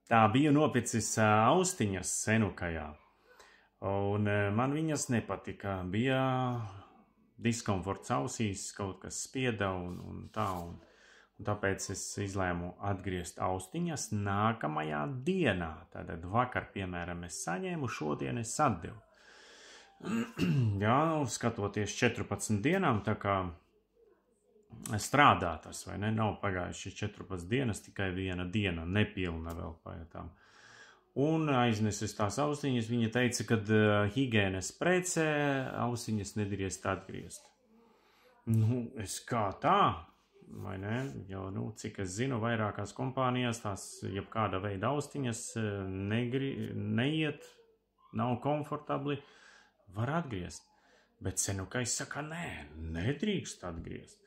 Tā biju nopicis austiņas senukajā, un man viņas nepatika. Bija diskomforts ausīs, kaut kas spieda un tā, un tāpēc es izlēmu atgriezt austiņas nākamajā dienā. Tātad vakar, piemēram, es saņēmu, šodien es atdevu. Jā, skatoties 14 dienām, tā kā strādā tas, vai ne? Nav pagājuši 14 dienas, tikai viena diena, nepilna vēl paietām. Un aiznesis tās austiņas, viņa teica, ka higienes precē austiņas nedrīkst atgriezt. Nu, es kā tā, vai ne? Jo, cik es zinu, vairākās kompānijās tās jebkāda veida austiņas neiet, nav komfortabli, var atgriezt. Bet senukais saka, nē, nedrīkst atgriezt.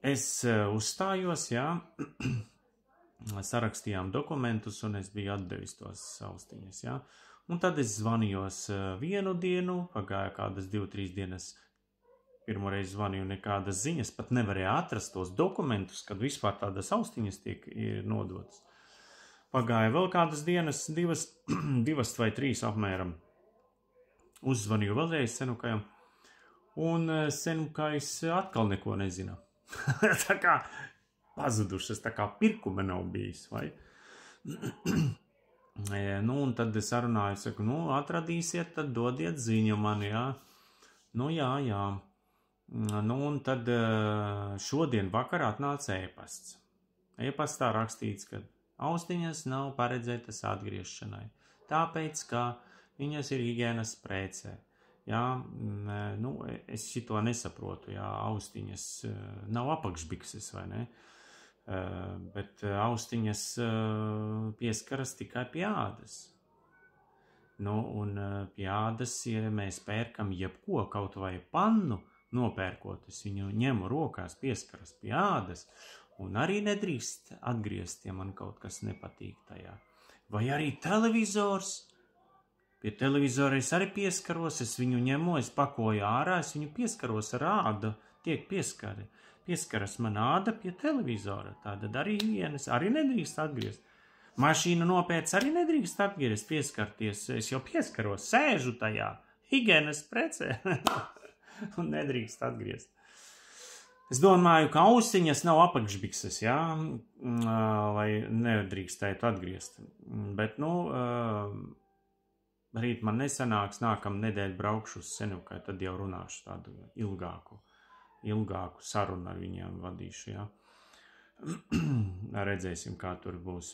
Es uzstājos, jā, sarakstījām dokumentus, un es biju atdevis tos austiņas, jā. Un tad es zvanījos vienu dienu, pagāja kādas 2-3 dienas, pirmoreiz zvanīju nekādas ziņas, pat nevarēja atrast tos dokumentus, kad vispār tādas austiņas tiek nodotas. Pagāja vēl kādas dienas, divas vai 3 apmēram. Uzzvanīju vēlreiz senukajam, un senukais atkal neko nezina. Tā kā pazudušas, tā kā pirkuma nav bijis, vai? Un tad es sarunāju, saku, atradīsiet, tad dodiet ziņu man, jā. Jā. Un tad šodien vakarā atnāca e-pasts. E-pastā rakstīts, ka austiņas nav paredzētas atgriešanai, tāpēc, ka viņas ir higienas precē. Jā, es šito nesaprotu, jā, austiņas nav apakšbikses, vai ne? Bet austiņas pieskaras tikai pie ādas. Un pie ādas, ja mēs pērkam jebko, kaut vai pannu nopērkot, es viņu ņemu rokās, pieskaras pie ādas, un arī nedrīkst atgriezt, ja man kaut kas nepatīk tajā. Vai arī televizors? Pie televizora es arī pieskaros, es viņu ņemu, es pakoju ārā, es viņu pieskaros ar ādu, tiek pieskaras man āda pie televizora, tātad arī higienas, arī nedrīkst atgriezt. Mašīnu nopēc arī nedrīkst atgriezt, pieskarties, es jau pieskaros, sēžu tajā, higienas precē, un nedrīkst atgriezt. Es domāju, ka austiņas nav apakšbikses, jā, lai nedrīkstētu atgriezt, bet, rīt man nesanāks, nākamā nedēļa braukšu uz senukai, tad jau runāšu tādu ilgāku sarunu ar viņiem vadīšu, jā. Redzēsim, kā tur būs.